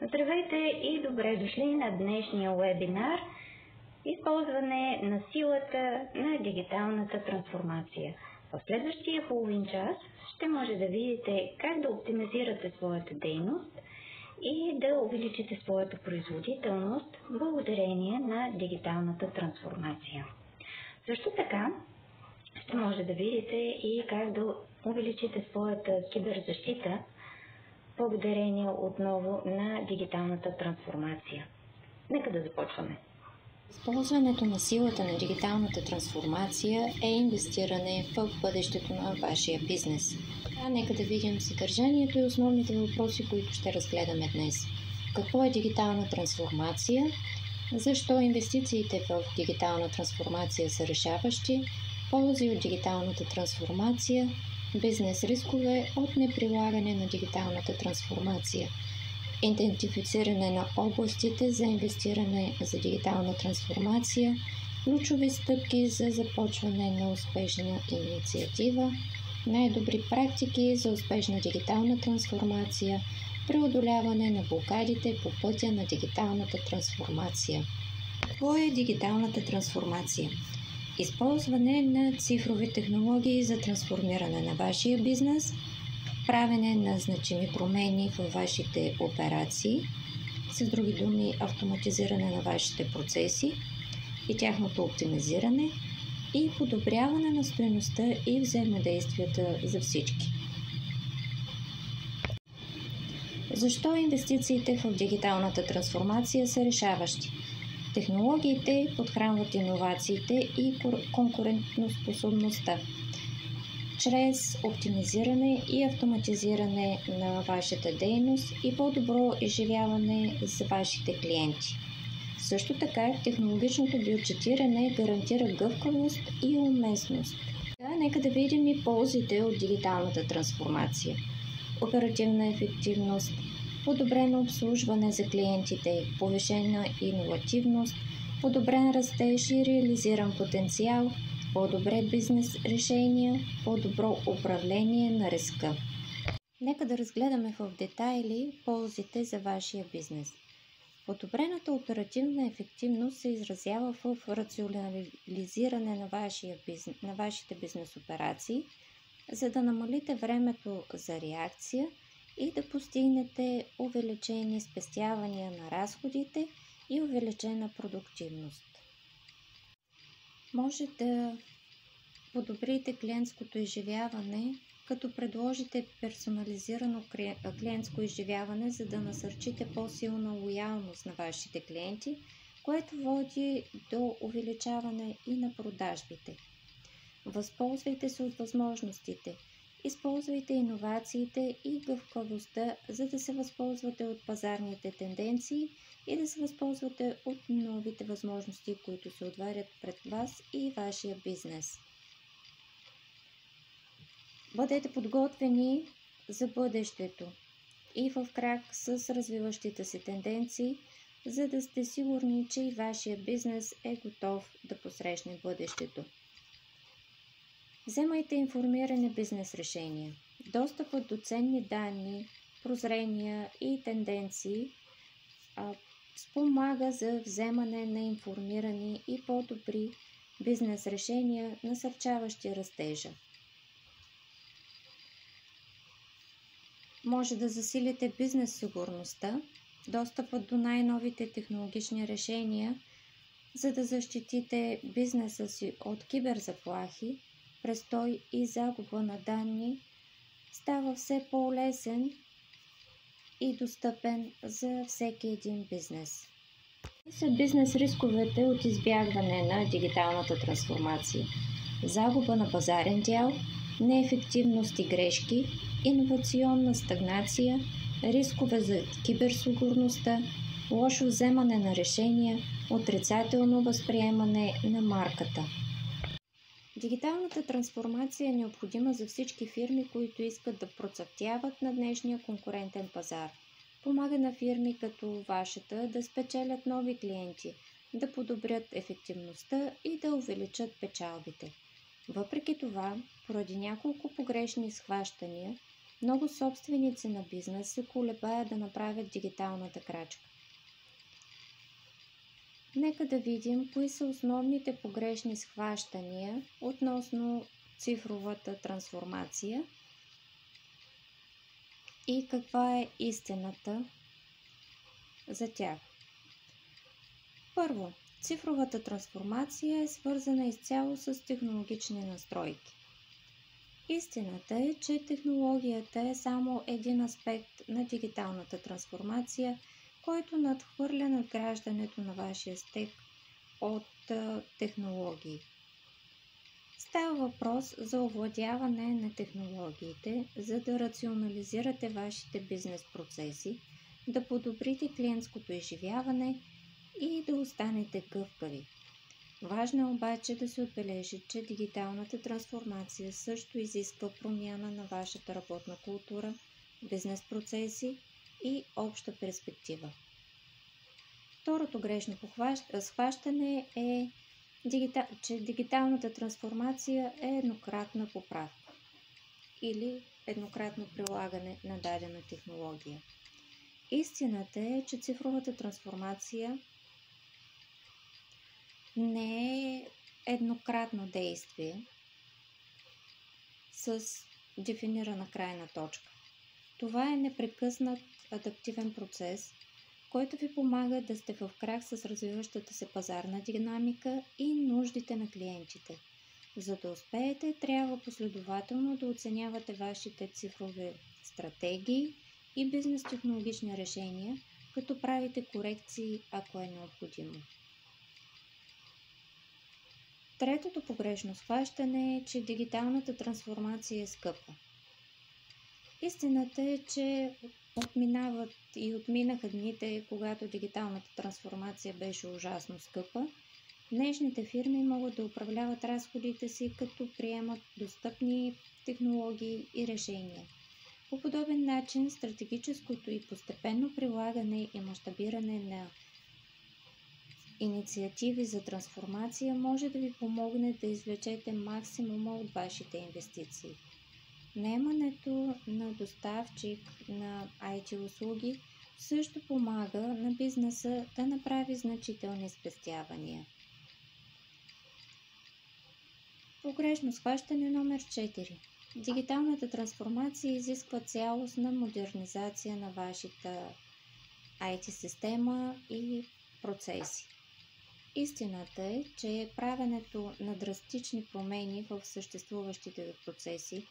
Здравейте и добре дошли на днешния вебинар "Използване на силата на дигиталната трансформация". В следващия половин час ще може да видите как да оптимизирате своята дейност и да увеличите своята производителност благодарение на дигиталната трансформация. Също така ще може да видите и как да увеличите своята киберзащита благодарение отново на дигиталната трансформация. Нека да започваме. Използването на силата на дигиталната трансформация е инвестиране в бъдещето на вашия бизнес. Нека да видим съдържанието и основните въпроси, които ще разгледаме днес. Какво е дигитална трансформация? Защо инвестициите в дигитална трансформация са решаващи? Ползи от дигиталната трансформация? Бизнес рискове от неприлагане на дигиталната трансформация. Идентифициране на областите за инвестиране за дигитална трансформация, ключови стъпки за започване на успешна инициатива, най-добри практики за успешна дигитална трансформация, преодоляване на блокадите по пътя на дигиталната трансформация. Какво е дигиталната трансформация? Използване на цифрови технологии за трансформиране на вашия бизнес, правене на значими промени в вашите операции, с други думи автоматизиране на вашите процеси и тяхното оптимизиране и подобряване на стойността и взаимодействията за всички. Защо инвестициите в дигиталната трансформация са решаващи? Технологиите подхранват иновациите и конкурентоспособността чрез оптимизиране и автоматизиране на вашата дейност и по-добро изживяване за вашите клиенти. Също така, технологичното бюджетиране гарантира гъвкавост и уместност. Нека да видим и ползите от дигиталната трансформация. Оперативна ефективност, подобрено обслужване за клиентите, повишена иновативност, подобрен растеж и реализиран потенциал, по-добре бизнес решения, по-добро управление на риска. Нека да разгледаме в детайли ползите за вашия бизнес. Подобрената оперативна ефективност се изразява в рационализиране на вашите бизнес операции, за да намалите времето за реакция и да постигнете увеличени спестявания на разходите и увеличена продуктивност. Може да подобрите клиентското изживяване, като предложите персонализирано клиентско изживяване, за да насърчите по-силна лоялност на вашите клиенти, което води до увеличаване и на продажбите. Възползвайте се от възможностите. Използвайте иновациите и гъвкавостта, за да се възползвате от пазарните тенденции и да се възползвате от новите възможности, които се отварят пред вас и вашия бизнес. Бъдете подготвени за бъдещето и в крак с развиващите се тенденции, за да сте сигурни, че и вашия бизнес е готов да посрещне бъдещето. Вземайте информирани бизнес решения. Достъпът до ценни данни, прозрения и тенденции спомага за вземане на информирани и по-добри бизнес решения, насърчаващи растежа. Може да засилите бизнес сигурността, достъпът до най-новите технологични решения, за да защитите бизнеса си от киберзаплахи, престой и загуба на данни, става все по-лесен и достъпен за всеки един бизнес. И са бизнес рисковете от избягване на дигиталната трансформация: загуба на пазарен дял, неефективност и грешки, иновационна стагнация, рискове за киберсигурността, лошо вземане на решения, отрицателно възприемане на марката. Дигиталната трансформация е необходима за всички фирми, които искат да процъфтяват на днешния конкурентен пазар. Помага на фирми като вашата да спечелят нови клиенти, да подобрят ефективността и да увеличат печалбите. Въпреки това, поради няколко погрешни схващания, Много собственици на бизнес се колебаят да направят дигиталната крачка. Нека да видим кои са основните погрешни схващания относно цифровата трансформация и каква е истината за тях. Първо, цифровата трансформация е свързана изцяло с технологични настройки. Истината е, че технологията е само един аспект на дигиталната трансформация, който надхвърля надграждането на вашия стек от технологии. Става въпрос за овладяване на технологиите, за да рационализирате вашите бизнес процеси, да подобрите клиентското изживяване и да останете гъвкави. Важно е обаче да се отбележи, че дигиталната трансформация също изисква промяна на вашата работна култура, бизнес процеси и обща перспектива. Второто грешно схващане е, че дигиталната трансформация е еднократна поправка или еднократно прилагане на дадена технология. Истината е, че цифровата трансформация не е еднократно действие с дефинирана крайна точка. Това е непрекъснат адаптивен процес, който ви помага да сте в крак с развиващата се пазарна динамика и нуждите на клиентите. За да успеете, трябва последователно да оценявате вашите цифрови стратегии и бизнес-технологични решения, като правите корекции, ако е необходимо. Третото погрешно схващане е, че дигиталната трансформация е скъпа. Истината е, че отминаха дните, когато дигиталната трансформация беше ужасно скъпа. Днешните фирми могат да управляват разходите си, като приемат достъпни технологии и решения. По подобен начин стратегическото и постепенно прилагане и мащабиране на инициативи за трансформация може да ви помогне да извлечете максимума от вашите инвестиции. Наемането на доставчик на IT услуги също помага на бизнеса да направи значителни спестявания. Погрешно схващане номер 4. Дигиталната трансформация изисква цялостна модернизация на вашата IT система и процеси. Истината е, че правенето на драстични промени в съществуващите процеси,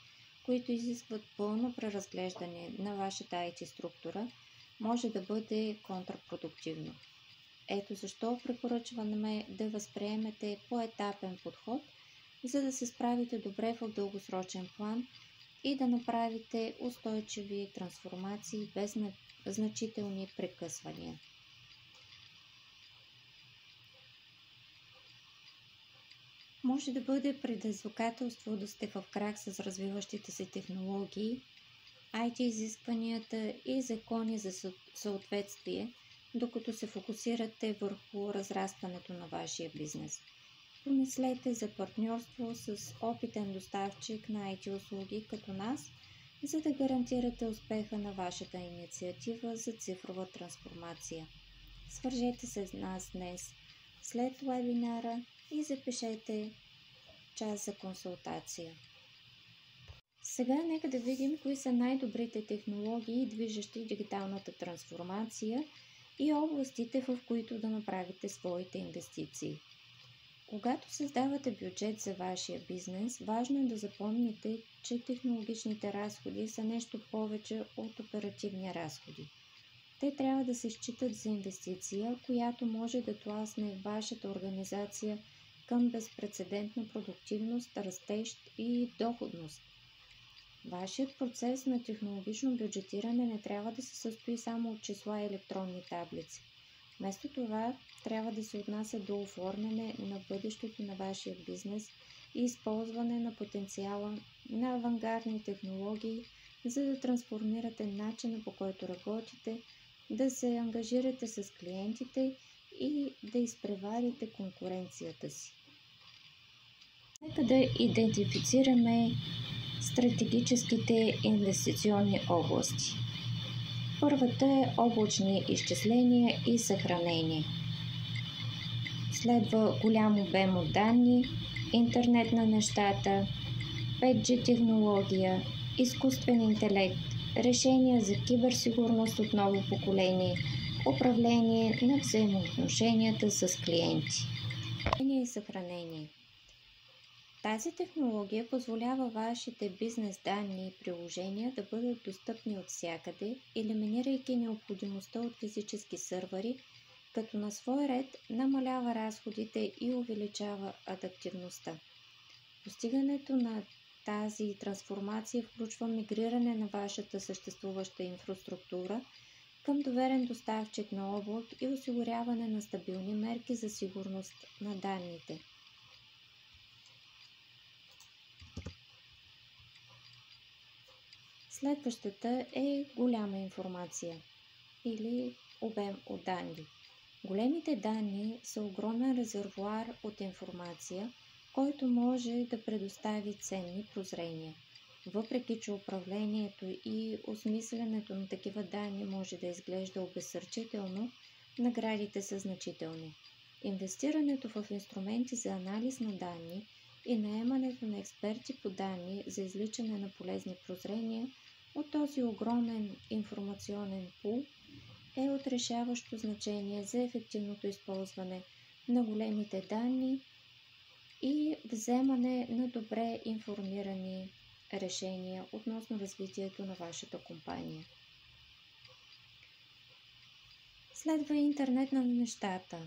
които изискват пълно преразглеждане на вашата IT структура, може да бъде контрапродуктивно. Ето защо препоръчваме да възприемете поетапен подход, за да се справите добре в дългосрочен план и да направите устойчиви трансформации без значителни прекъсвания. Може да бъде предизвикателство да сте в крак с развиващите се технологии, IT изискванията и закони за съответствие, докато се фокусирате върху разрастването на вашия бизнес. Помислете за партньорство с опитен доставчик на IT услуги като нас, за да гарантирате успеха на вашата инициатива за цифрова трансформация. Свържете се с нас днес след вебинара и запишете час за консултация. Сега нека да видим кои са най-добрите технологии, движещи дигиталната трансформация и областите, в които да направите своите инвестиции. Когато създавате бюджет за вашия бизнес, важно е да запомните, че технологичните разходи са нещо повече от оперативни разходи. Те трябва да се считат за инвестиция, която може да тласне вашата организация към безпрецедентна продуктивност, растеж и доходност. Вашият процес на технологично бюджетиране не трябва да се състои само от числа и електронни таблици. Вместо това, трябва да се отнася до оформяне на бъдещето на вашия бизнес и използване на потенциала на авангардни технологии, за да трансформирате начина, по който работите, да се ангажирате с клиентите и да изпреварите конкуренцията си. Нека да идентифицираме стратегическите инвестиционни области. Първата е облачни изчисления и съхранение. Следва голям обем от данни, интернет на нещата, 5G технология, изкуствен интелект, решения за киберсигурност от ново поколение, управление на взаимоотношенията с клиенти. И съхранение. Тази технология позволява вашите бизнес данни и приложения да бъдат достъпни от всякъде, елиминирайки необходимостта от физически сървъри, като на свой ред намалява разходите и увеличава адаптивността. Постигането на тази трансформация включва мигриране на вашата съществуваща инфраструктура към доверен доставчик на облак и осигуряване на стабилни мерки за сигурност на данните. Следващата е голяма информация или обем от данни. Големите данни са огромен резервоар от информация, който може да предостави ценни прозрения. Въпреки че управлението и осмислянето на такива данни може да изглежда обезсърчително, наградите са значителни. Инвестирането в инструменти за анализ на данни и наемането на експерти по данни за извличане на полезни прозрения от този огромен информационен пул е от решаващо значение за ефективното използване на големите данни и вземане на добре информирани решения относно развитието на вашата компания. Следва интернет на нещата.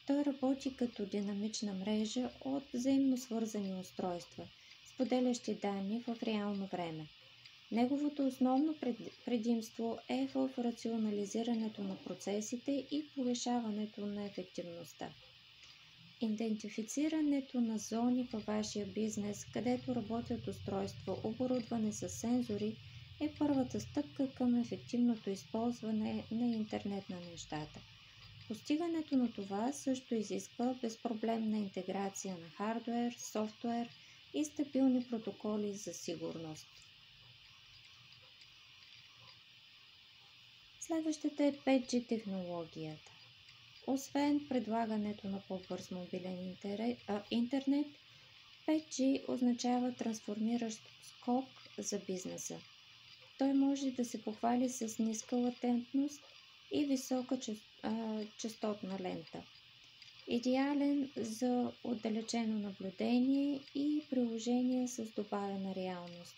Той работи като динамична мрежа от взаимно свързани устройства, споделящи данни в реално време. Неговото основно предимство е в рационализирането на процесите и повишаването на ефективността. Идентифицирането на зони във вашия бизнес, където работят устройства, оборудване с сензори, е първата стъпка към ефективното използване на интернет на нещата. Постигането на това също изисква безпроблемна интеграция на хардуер, софтуер и стабилни протоколи за сигурност. Следващата е 5G технологията. Освен предлагането на по-бърз мобилен интернет, 5G означава трансформиращ скок за бизнеса. Той може да се похвали с ниска латентност и висока честотна лента. Идеален за отдалечено наблюдение и приложение с добавена реалност.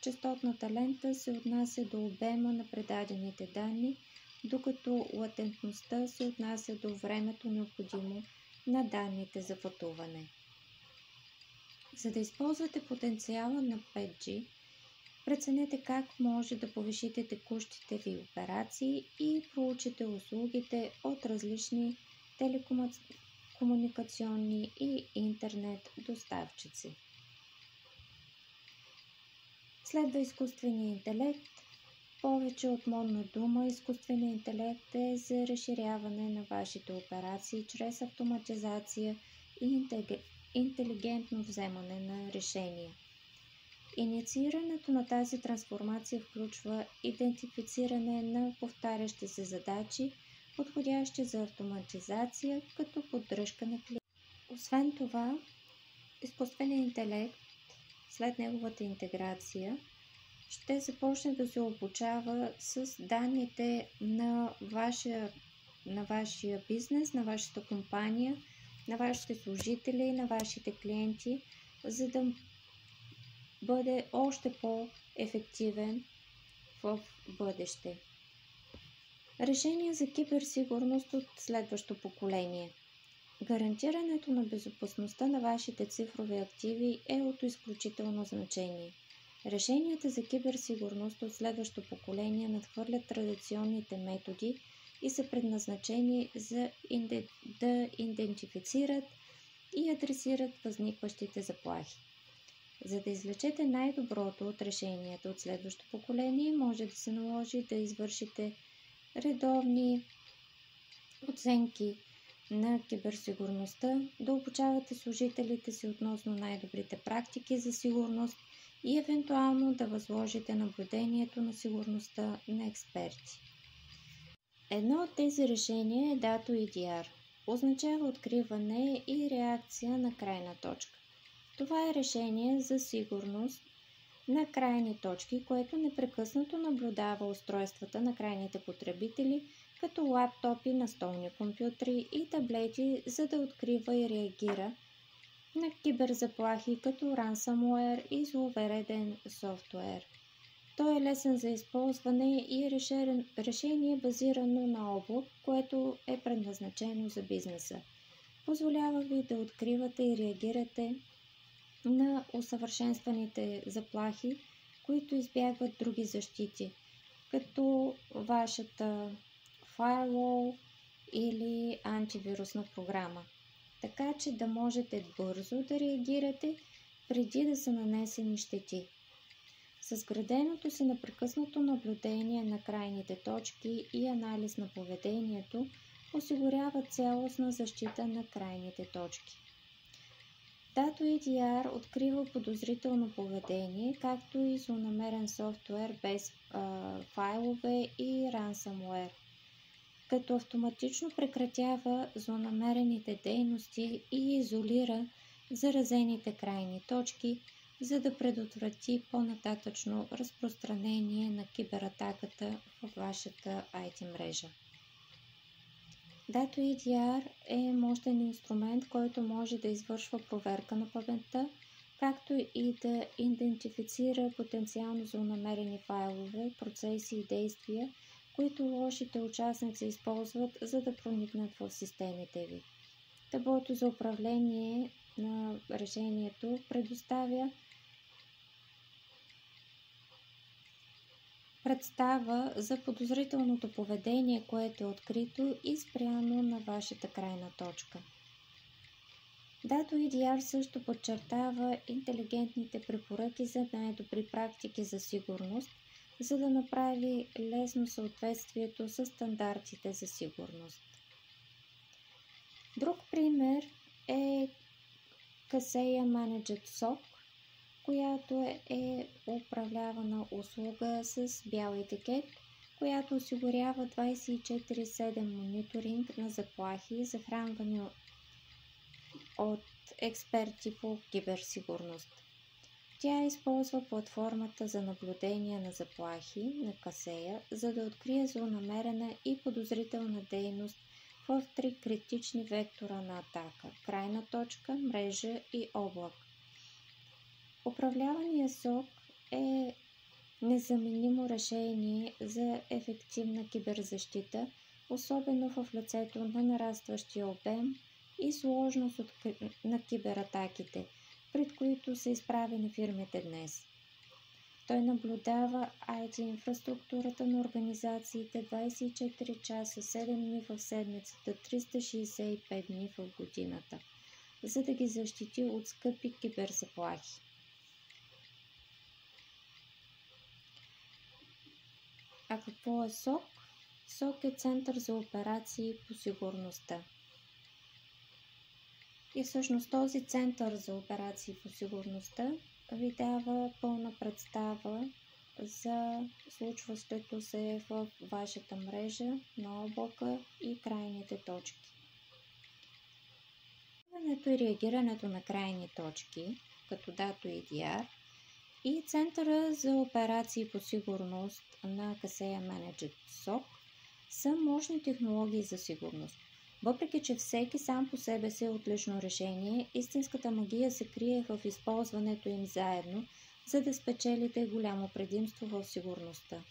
Честотната лента се отнася до обема на предадените данни, докато латентността се отнася до времето необходимо на данните за пътуване. За да използвате потенциала на 5G, преценете как може да повишите текущите ви операции и проучите услугите от различни телекомуникационни и интернет доставчици. Следва изкуствения интелект. Повече от модна дума, изкуственият интелект е за разширяване на вашите операции чрез автоматизация и интелигентно вземане на решения. Инициирането на тази трансформация включва идентифициране на повтарящи се задачи, подходящи за автоматизация като поддръжка на клиента. Освен това, изкуственият интелект след неговата интеграция ще започне да се обучава с данните на вашия бизнес, на вашата компания, на вашите служители, на вашите клиенти, за да бъде още по-ефективен в бъдеще. Решение за киберсигурност от следващо поколение. Гарантирането на безопасността на вашите цифрови активи е от изключително значение. Решенията за киберсигурност от следващо поколение надхвърлят традиционните методи и са предназначени да идентифицират и адресират възникващите заплахи. За да извлечете най-доброто от решенията от следващо поколение, може да се наложи да извършите редовни оценки на киберсигурността, да обучавате служителите си относно най-добрите практики за сигурност и евентуално да възложите наблюдението на сигурността на експерти. Едно от тези решения е DatoEDR. Означава откриване и реакция на крайна точка. Това е решение за сигурност на крайни точки, което непрекъснато наблюдава устройствата на крайните потребители, като лаптопи, настолни компютри и таблети, за да открива и реагира на киберзаплахи като ransomware и зловреден софтуер. Той е лесен за използване и решение базирано на облак, което е предназначено за бизнеса. Позволява ви да откривате и реагирате на усъвършенстваните заплахи, които избягват други защити, като вашата firewall или антивирусна програма, така че да можете бързо да реагирате преди да са нанесени щети. С граденото си непрекъснато наблюдение на крайните точки и анализ на поведението осигурява цялостна защита на крайните точки. DatoEDR открива подозрително поведение, както и злонамерен софтуер без файлове и ransomware, като автоматично прекратява злонамерените дейности и изолира заразените крайни точки, за да предотврати по-нататъчно разпространение на кибератаката в вашата IT мрежа. DatoEDR е мощен инструмент, който може да извършва проверка на паметта, както и да идентифицира потенциално злонамерени файлове, процеси и действия, които лошите участници използват, за да проникнат в системите ви. Таблото за управление на решението предоставя представа за подозрителното поведение, което е открито и спряно на вашата крайна точка. DatoEDR също подчертава интелигентните препоръки за най-добри практики за сигурност, за да направи лесно съответствието с стандартите за сигурност. Друг пример е Kaseya Managed SOC, която е управлявана услуга с бял етикет, която осигурява 24/7 мониторинг на заплахи, захранвани от експерти по киберсигурност. Тя използва платформата за наблюдение на заплахи на Kaseya, за да открие злонамерена и подозрителна дейност в 3 критични вектора на атака – крайна точка, мрежа и облак. Управлявания SOC е незаменимо решение за ефективна киберзащита, особено в лицето на нарастващия обем и сложност на кибератаките, пред които са изправени фирмите днес. Той наблюдава IT инфраструктурата на организациите 24 часа, 7 дни в седмицата, 365 дни в годината, за да ги защити от скъпи киберзаплахи. А какво е SOC? SOC е център за операции по сигурността. И всъщност този център за операции по сигурността ви дава пълна представа за случващото се в вашата мрежа, на облака и крайните точки. И реагирането на крайни точки, като DatoEDR, и Центъра за операции по сигурност на Kaseya Managed SOC са мощни технологии за сигурност. Въпреки че всеки сам по себе си е отлично решение, истинската магия се крие в използването им заедно, за да спечелите голямо предимство в сигурността.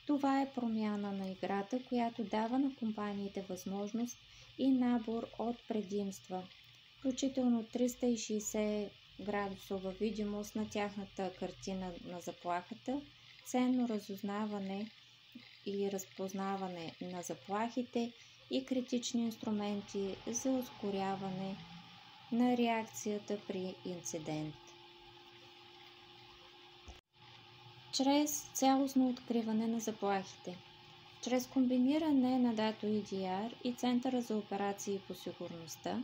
Това е промяна на играта, която дава на компаниите възможност и набор от предимства, включително 360 градусова видимост на тяхната картина на заплахата, ценно разузнаване и разпознаване на заплахите и критични инструменти за ускоряване на реакцията при инцидент. Чрез цялостно откриване на заплахите. Чрез комбиниране на DatoEDR и Центъра за операции по сигурността,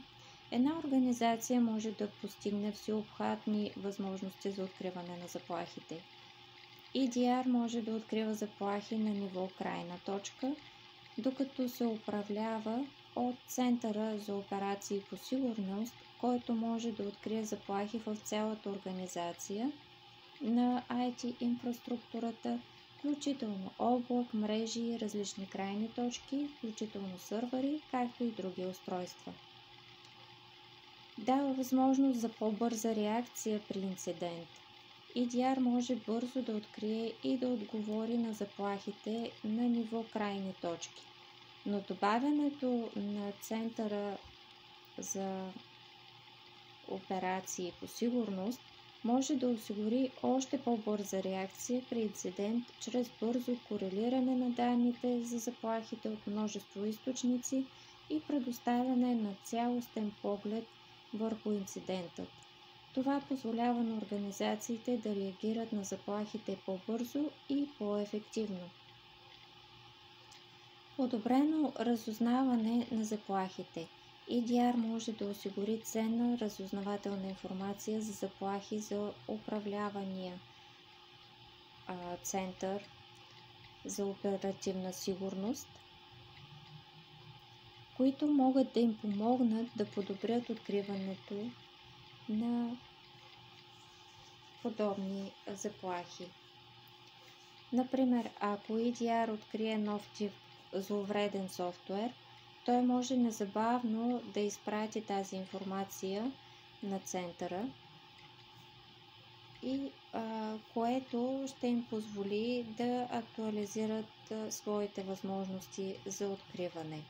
Една организация може да постигне всеобхватни възможности за откриване на заплахите. EDR може да открива заплахи на ниво крайна точка, докато се управлява от Центъра за операции по сигурност, който може да открие заплахи в цялата организация на IT инфраструктурата, включително облак, мрежи и различни крайни точки, включително сървъри, както и други устройства. Дава възможност за по-бърза реакция при инцидент. EDR може бързо да открие и да отговори на заплахите на ниво крайни точки, но добавянето на Центъра за операции по сигурност може да осигури още по-бърза реакция при инцидент чрез бързо корелиране на данните за заплахите от множество източници и предоставяне на цялостен поглед върху инцидентът. Това позволява на организациите да реагират на заплахите по-бързо и по-ефективно. Подобрено разузнаване на заплахите. EDR може да осигури ценна разузнавателна информация за заплахи за управлявания Център за оперативна сигурност, които могат да им помогнат да подобрят откриването на подобни заплахи. Например, ако EDR открие нов тип зловреден софтуер, той може незабавно да изпрати тази информация на Центъра, и което ще им позволи да актуализират своите възможности за откриване.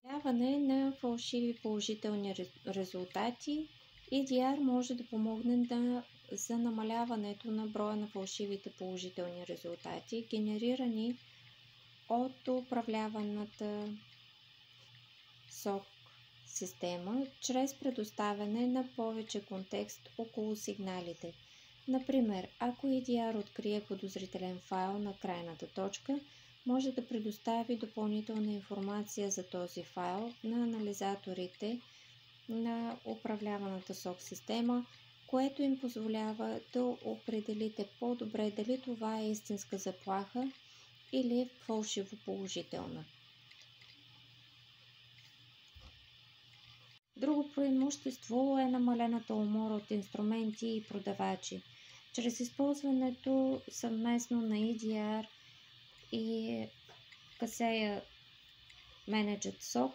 Намаляване на фалшиви положителни резултати. EDR може да помогне за намаляването на броя на фалшивите положителни резултати, генерирани от управляваната SOC система, чрез предоставяне на повече контекст около сигналите. Например, ако EDR открие подозрителен файл на крайната точка, може да предостави допълнителна информация за този файл на анализаторите на управляваната SOC система, което им позволява да определите по-добре дали това е истинска заплаха или фалшиво положителна. Друго преимущество е намалената умора от инструменти и продавачи. Чрез използването съвместно на EDR и Kaseya Managed SOC,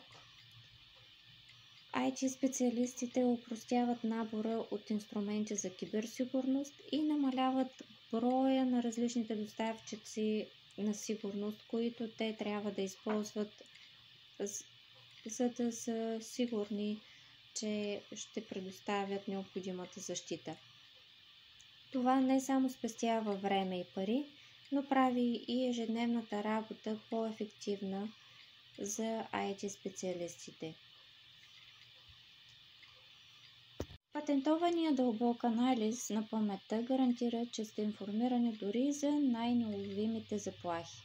IT специалистите опростяват набора от инструменти за киберсигурност и намаляват броя на различните доставчици на сигурност, които те трябва да използват, за да са сигурни, че ще предоставят необходимата защита. Това не само спестява време и пари, но прави и ежедневната работа по-ефективна за IT специалистите. Патентованият дълбок анализ на паметта гарантира, че сте информирани дори за най-неуловимите заплахи.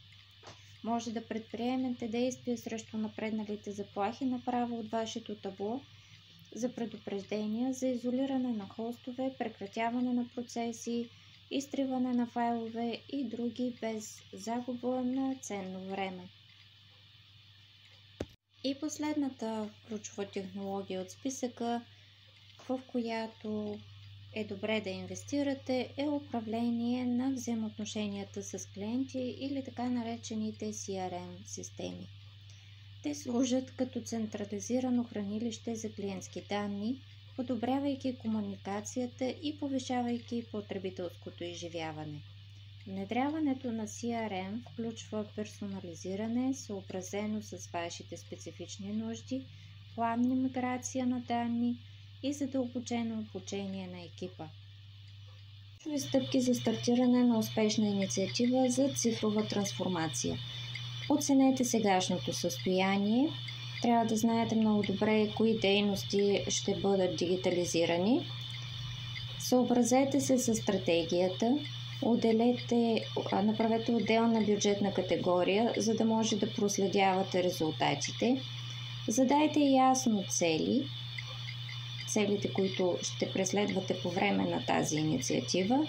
Може да предприемете действия срещу напредналите заплахи направо от вашето табло за предупреждения, за изолиране на хостове, прекратяване на процеси, изтриване на файлове и други без загуба на ценно време. И последната ключова технология от списъка, в която е добре да инвестирате, е управление на взаимоотношенията с клиенти или така наречените CRM системи. Те служат като централизирано хранилище за клиентски данни, подобрявайки комуникацията и повишавайки потребителското изживяване. Внедряването на CRM включва персонализиране, съобразено с вашите специфични нужди, плавна миграция на данни и задълбочено обучение на екипа. Ключови стъпки за стартиране на успешна инициатива за цифрова трансформация. Оценете сегашното състояние. Трябва да знаете много добре кои дейности ще бъдат дигитализирани. Съобразете се с стратегията. Направете отделна бюджетна категория, за да може да проследявате резултатите. Задайте ясно целите, които ще преследвате по време на тази инициатива,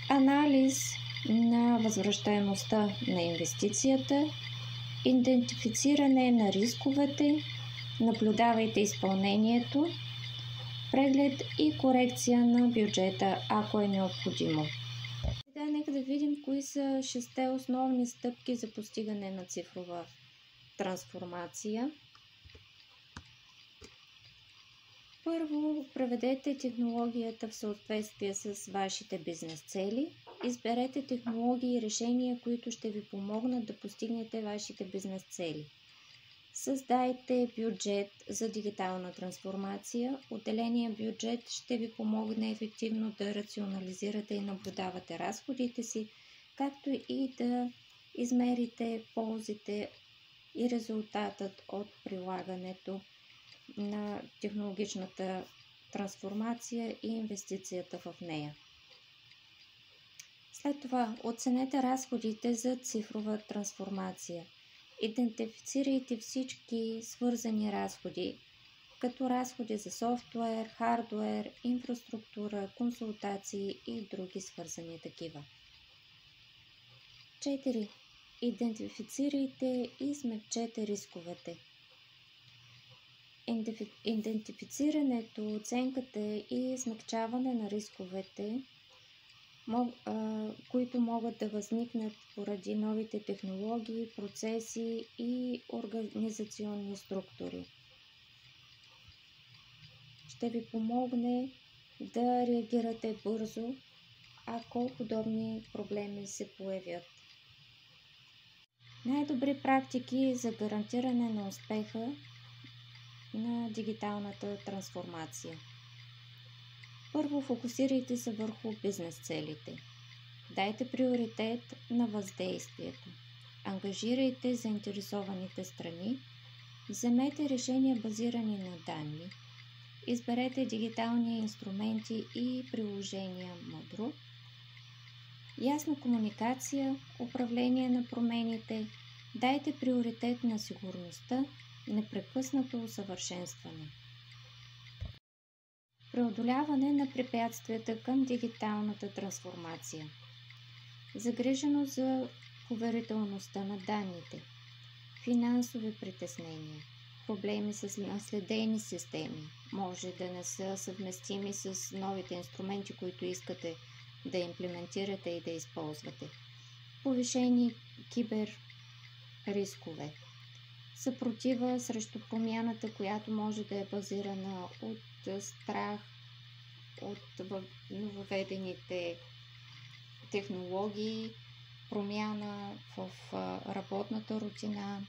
анализ на възвръщаемостта на инвестицията, идентифициране на рисковете, наблюдавайте изпълнението, преглед и корекция на бюджета, ако е необходимо. Сега нека да видим кои са 6 основни стъпки за постигане на цифрова трансформация. Първо, приведете технологията в съответствие с вашите бизнес цели. Изберете технологии и решения, които ще ви помогнат да постигнете вашите бизнес цели. Създайте бюджет за дигитална трансформация. Отделения бюджет ще ви помогне ефективно да рационализирате и наблюдавате разходите си, както и да измерите ползите и резултатът от прилагането на технологичната трансформация и инвестицията в нея. След това оценете разходите за цифрова трансформация. Идентифицирайте всички свързани разходи, като разходи за софтуер, хардуер, инфраструктура, консултации и други свързани такива. 4. Идентифицирайте и смекчете рисковете. Идентифицирането, оценката и смекчаване на рисковете, които могат да възникнат поради новите технологии, процеси и организационни структури. Ще ви помогне да реагирате бързо, ако подобни проблеми се появят. Най-добри практики за гарантиране на успеха на дигиталната трансформация. Първо, фокусирайте се върху бизнес целите. Дайте приоритет на въздействието. Ангажирайте заинтересованите страни. Вземете решения базирани на данни. Изберете дигитални инструменти и приложения мъдро. Ясна комуникация, управление на промените. Дайте приоритет на сигурността, непрекъснато усъвършенстване. Преодоляване на препятствията към дигиталната трансформация. Загриженост за поверителността на данните. Финансови притеснения. Проблеми с наследени системи. Може да не са съвместими с новите инструменти, които искате да имплементирате и да използвате. Повишени киберрискове. Съпротива срещу промяната, която може да е базирана от страх, от нововведените технологии, промяна в работната рутина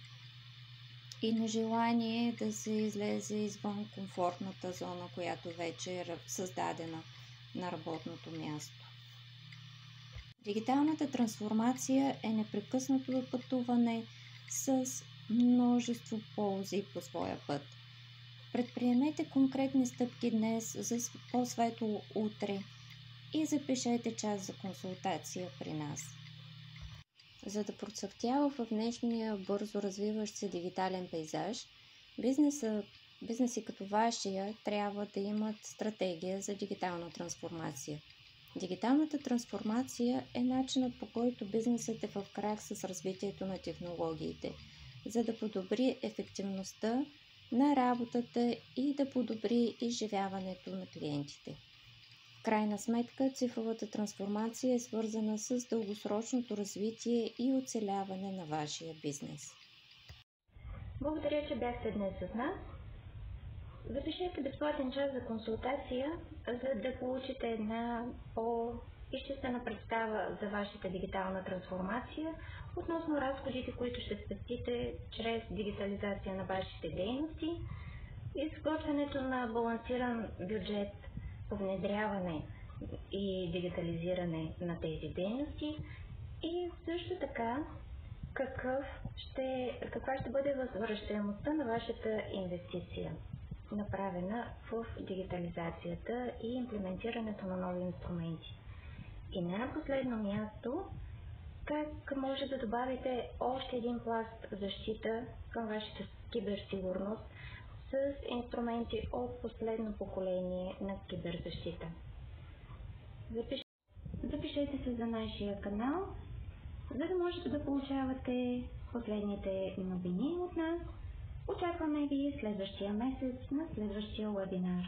и нежелание да се излезе извън комфортната зона, която вече е създадена на работното място. Дигиталната трансформация е непрекъснато пътуване с множество ползи по своя път. Предприемете конкретни стъпки днес за по-светло утре и запишете час за консултация при нас. За да процъфтява в днешния бързо развиващ се дигитален пейзаж, бизнеси като вашия трябва да имат стратегия за дигитална трансформация. Дигиталната трансформация е начинът, по който бизнесът е в крак с развитието на технологиите, за да подобри ефективността на работата и да подобри изживяването на клиентите. В крайна сметка, цифровата трансформация е свързана с дългосрочното развитие и оцеляване на вашия бизнес. Благодаря, че бяхте днес с нас. Запишете безплатен час за консултация, за да получите една по-изчистена представа за вашата дигитална трансформация относно разходите, които ще спестите чрез дигитализация на вашите дейности, изготвянето на балансиран бюджет по внедряване и дигитализиране на тези дейности и също така каква ще бъде възвръщаемостта на вашата инвестиция, направена в дигитализацията и имплементирането на нови инструменти. И не на последно място, как може да добавите още един пласт защита към вашата киберсигурност с инструменти от последно поколение на киберзащита. Запишете се за нашия канал, за да можете да получавате последните новини от нас. Очакваме ви следващия месец на следващия вебинар.